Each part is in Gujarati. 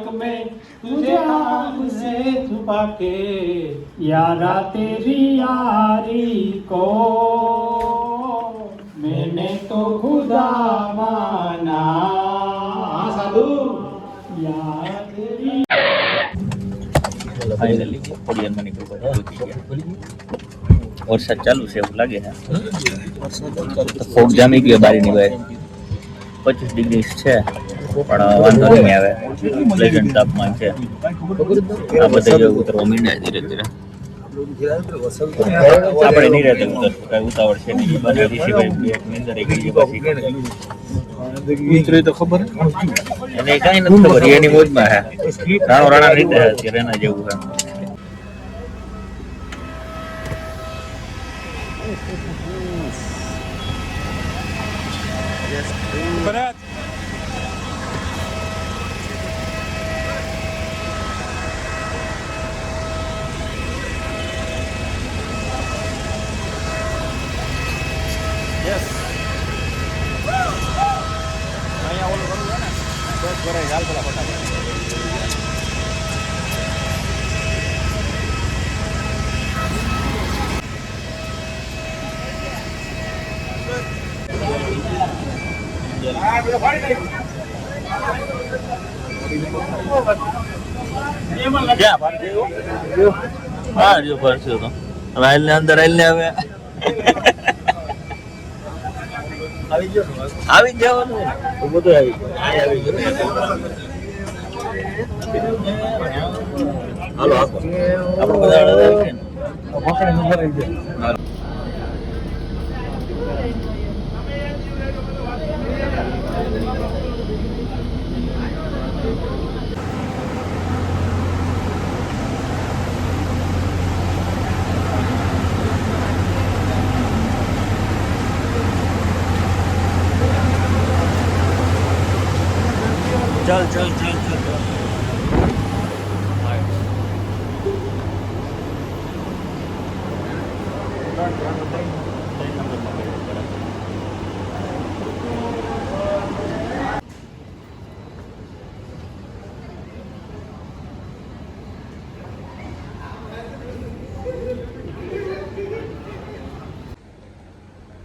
आँख में तुझे आँख से छुपा के यारा तेरी यारी को मैंने तो खुदा माना साधु यारा तेरी फाइनली ओडियन मनी को वरसाद चालू છે એવું લાગે છે ફોગ જામી ગયો બારીની બહાર 25 ડિગ્રી છે પણ વાંધો નહીં આવે પ્લેઝન્ટ તાપમાન છે આ બધે જો ઉતરવા માંડ્યા ધીરે ધીરે આપણે નહીં રહેતા ઉતરશું કાંઈ ઉતાવળ છે નહીં બને ઋષિભાઈ એક નિંદર એક ગઈ પછી ઉતરે તો ખબર એને કાંઈ નથી ખબર એની મોજમાં હે રાણો રાણા રીતે અત્યારે એના જેવું છે Бrat! Yes. અહીંયા ઓલું કરવું છે ને બસ ભરાઈ હાલ પેલા ફટાફટ ક્યાં હા જો ફરસ્યો તો હવે હાલ ને અંદર હાલ ને હવે આવી જ જવાનું તો બધું આવી હાલો આપણે બધા चल चल चल चल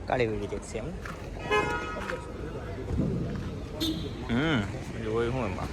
કાળી વીડી ટેક્સી એમ જોયું હું એમાં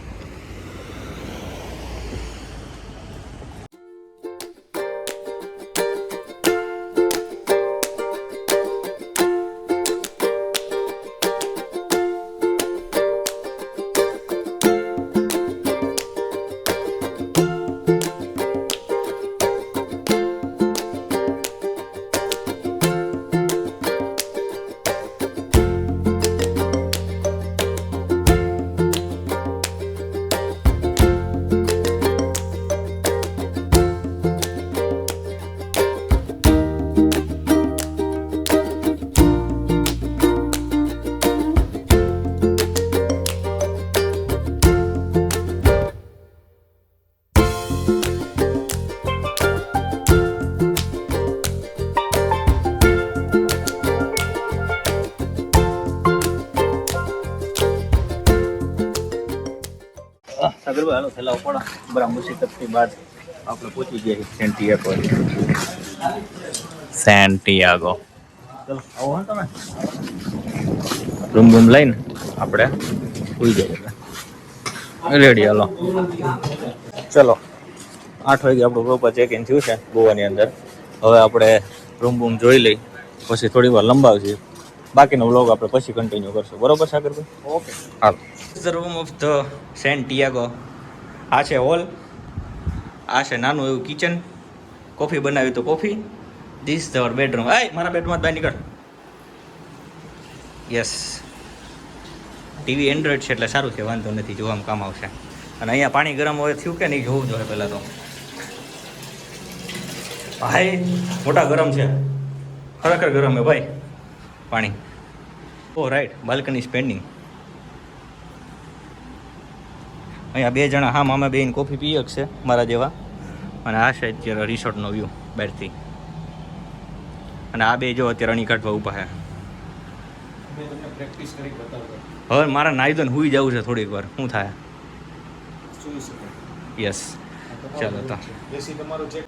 સાગરભાઈ હાલો થેલા પડો બરાબર મુસીબતથી બાદ આપણે પહોંચી ગયા સેન્ટિયાગો ચલો આવો હા તમે રૂમ બૂમ લઈને આપણે સુઈ જઈએ રેડી હાલો ચલો 8 વાગે આપણું પ્રોપર ચેક ઇન થયું છે ગોવાની અંદર હવે આપણે રૂમ બૂમ જોઈ લઈ પછી થોડી વાર લંબાવશે બાકીનો વ્લોગ આપણે પછી કન્ટિન્યુ કરશું બરોબર સાગરભાઈ ઓકે હાલો the room of the Santiago આ છે હોલ આ છે નાનું એવું કિચન કોફી બનાવી તો કોફી ધીસ ધ બેડરૂમ આય મારા બેડમાં બહાર નીકળ યસ ટીવી એન્ડ્રોઈડ છે એટલે સારું છે વાંધો નથી જોવામાં કામ આવશે અને અહીંયા પાણી ગરમ હોય થયું કે નહીં જોવું જોઈએ પહેલાં તો ભાઈ મોટા ગરમ છે ખરેખર ગરમ છે ભાઈ પાણી ઓ રાઈટ બાલ્કની સ્પેન્ડિંગ અહીંયા બે જણા હા મામા બેન કોફી પીએ છે મારા જેવા અને આ છે અત્યારે રિસોર્ટનો વ્યૂ બહારથી અને આ બે જો અત્યારે અણી કાઢવા ઊભા છે હવે મારા નાઈ દોને હુઈ જવું છે થોડીક વાર શું થાય સુઈ શકે. યસ ચાલો તો એસી તમારું check.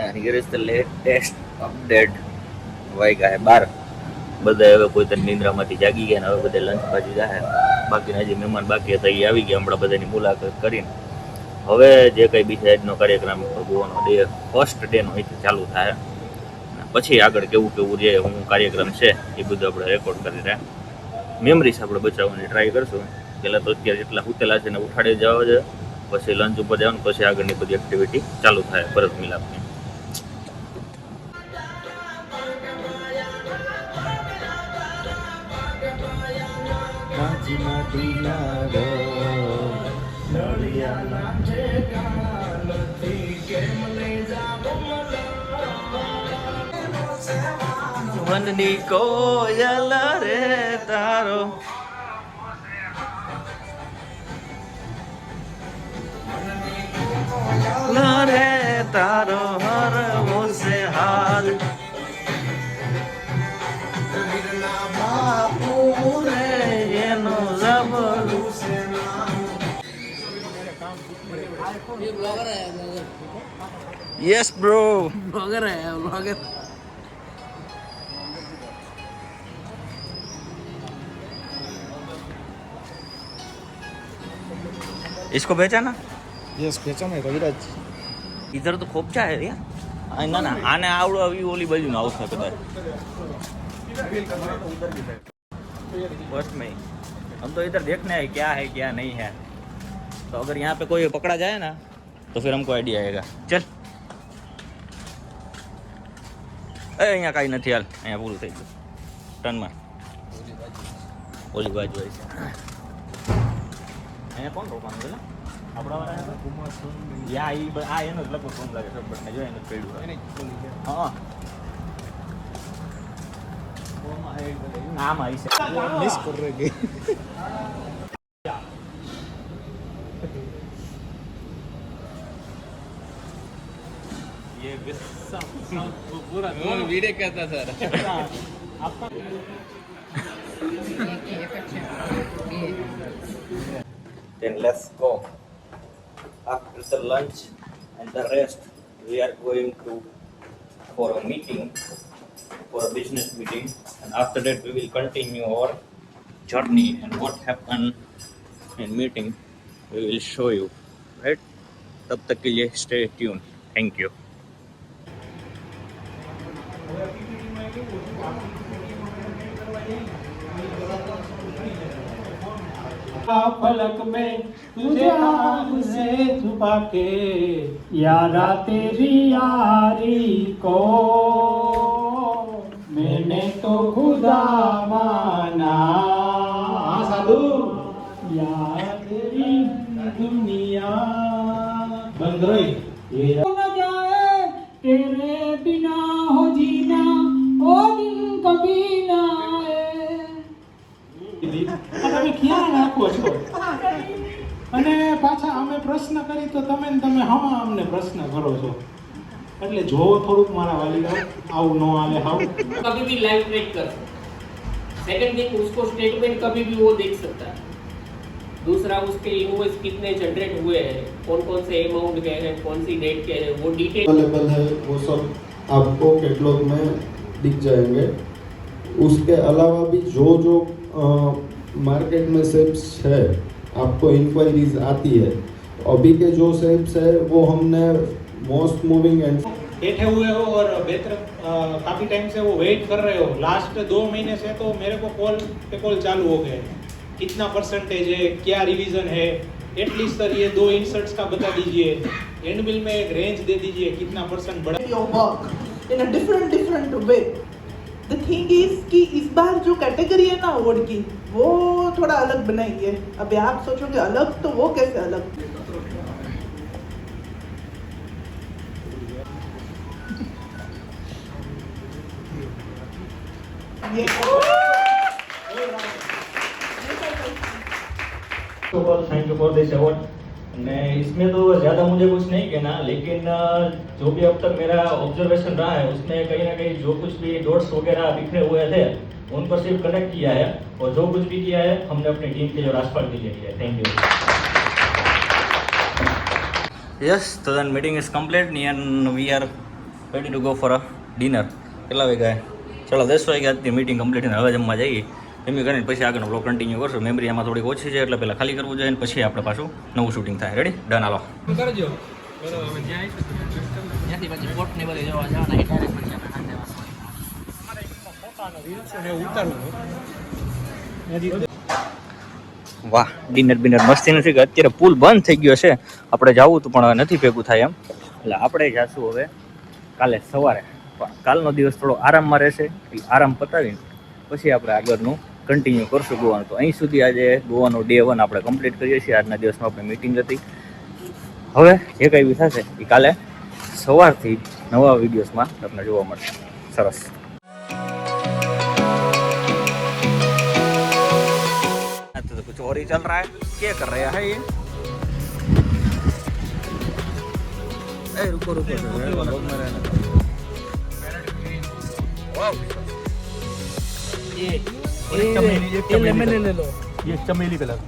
and here is the latest update. વાગ્યા હે 12. બધા હવે કોઈ તર નિંદ્રામાંથી જાગી ગયા ને હવે બધા લંચ બાજુ જાય. બાકીના જે મહેમાન બાકી હતા એ આવી ગયા હમણાં બધાની મુલાકાત કરીને. હવે જે કંઈ બીજા આજનો કાર્યક્રમ ભગવાનો ડે ફર્સ્ટ ડેનો અહીંથી ચાલુ થાય. પછી આગળ કેવું કેવું જે હું કાર્યક્રમ છે એ બધું આપણે રેકોર્ડ કરી રહ્યા. મેમરીઝ આપણે બચાવવાની ટ્રાય કરશું. પહેલાં તો અત્યારે જેટલા ઉતેલા છે ને ઉઠાડી જવા છે, પછી લંચ ઉપર જવાનું, પછી આગળની બધી એક્ટિવિટી ચાલુ થાય ભરત મિલાપની. વનની કોયલ રે તારો રે તારો હર મોસે હાલ બાપુ રે એનો જબલું છે યસ બ્રો ब्लॉगर है ब्लॉगर इसको बेचा ना યસ પેચાને રવિરાજ. इधर तो खोपचा है यार ना ना आने आवड़ो अभी ओली बाजू ना आवता कदाच फर्स्ट में हम तो इधर देखने आए क्या है क्या नहीं है. तो अगर यहाँ पे कोई पकड़ा जाए ना तो फिर हमको आइडिया आएगा. चल અહીંયા કાંઈ નથી હાલ અહીંયા પૂરું થઈ ગયું ટર્નમાં ઓલી બાજુ આવી છે. અહીંયા કોણ રોકવાનું છે આપણા યા આ એનો જ લગભગ કોમ લાગે સબને જો એનું પડ્યું હા આમ આવી છે મિસ કર રહે ગઈ. ये पूरा वीडियो कहता sir Then let's go. After the lunch and the rest, we are going to for a meeting, for a business meeting, and after that we will continue our journey and what happened in meeting. We will show you, right? तब तक के लिए stay tuned. Thank you. फलक में तुझे आग से छुपा के यारा तेरी यारी को मैंने तो खुदा माना साधु यार तेरी दुनिया बंद रही न जाए तेरे बिना हो जीना ओ दिन कभी ना તમે ક્યાં રાખો છો અને પાછા અમે પ્રશ્ન કરી તો તમે હવા અમને પ્રશ્ન કરો છો એટલે જોવો થોડુંક મારા વાલીડા આવું ન આવે હાવ कभी भी लाइव ट्रेड कर सेकंड थिंग उसको स्टेटमेंट कभी भी वो देख सकता है. दूसरा उसके इनवॉइस कितने जनरेट हुए हैं, कौन कौन से अमाउंट गए हैं, कौन सी डेट के हैं, वो डिटेल अवेलेबल है, वो सब आपको कैटलॉग में दिख जाएंगे. उसके अलावा भी जो जो मार्केट में सेप्स है आपको इंक्वायरीज आती है. अभी के जो सेप्स है वो हमने मोस्ट मूविंग एंड बैठे हुए हो और काफी टाइम से वो वेट कर रहे हो. लास्ट 2 महीने से तो मेरे को कॉल पे कॉल चालू हो गए. कितना परसेंटेज है, क्या रिवीजन है, एटलीस्ट सर ये 2 इंसर्ट्स का बता दीजिए. एंड बिल में एक रेंज दे दीजिए कितना परसेंट बढ़ा. your work in a different way. The thing is कि इस बार जो कैटेगरी है ना अवार्ड की वो थोड़ा अलग बनाई है. अभी आप सोचोगे अलग तो वो कैसे अलग. ये thank you for this award. मैं इसमें तो ज़्यादा मुझे कुछ नहीं कहना, लेकिन जो भी अब तक मेरा ऑब्जर्वेशन रहा है उसमें कहीं ना कहीं जो कुछ भी डॉट्स वगैरह बिखरे हुए थे उनको सिर्फ कनेक्ट किया है, और जो कुछ भी किया है हमने अपनी टीम के जो राजपाल के लिए किया है. Thank you. યસ તો then meeting is complete and we are ready to go for a dinner. કેટલા વાગ્યા ચલો 10 વાગ્યા આજની મીટિંગ કમ્પ્લીટ થઈને હવે જમવા જઈએ. એમની કરીને પછી આગળનો બ્લોગ કન્ટિન્યુ કરશું. મેમરી આમાં થોડીક ઓછી છે એટલે પહેલાં ખાલી કરવું જોઈએ અને પછી આપણે પાછું નવું શૂટિંગ થાય. રેડી ડન હાલો કરજો વાહ ડિનર બિનર મસ્તી નથી કે અત્યારે પુલ બંધ થઈ ગયો છે. આપણે જવું તો પણ નથી ભેગું થાય એમ એટલે આપણે જાશું હવે કાલે સવારે. પણ કાલનો દિવસ થોડો આરામમાં રહેશે. આરામ પતાવીને પછી આપણે આગળનું કન્ટિન્યુ કરશું ગોવાનું. તો અહીં સુધી આજે ગોવાનો ડે 1 આપણે કમ્પ્લીટ કરીએ છીએ. આજના દિવસમાં આપણે મીટિંગ હતી. હવે જે કંઈ બી થશે એ કાલે સવારથી નવા વિડીયોઝમાં તમને જોવા મળશે. સરસ तो कुछ और ही चल रहा है. क्या कर रहे हैं ये? रुको रुको ये लेमन ले लो. ये चमेली कलर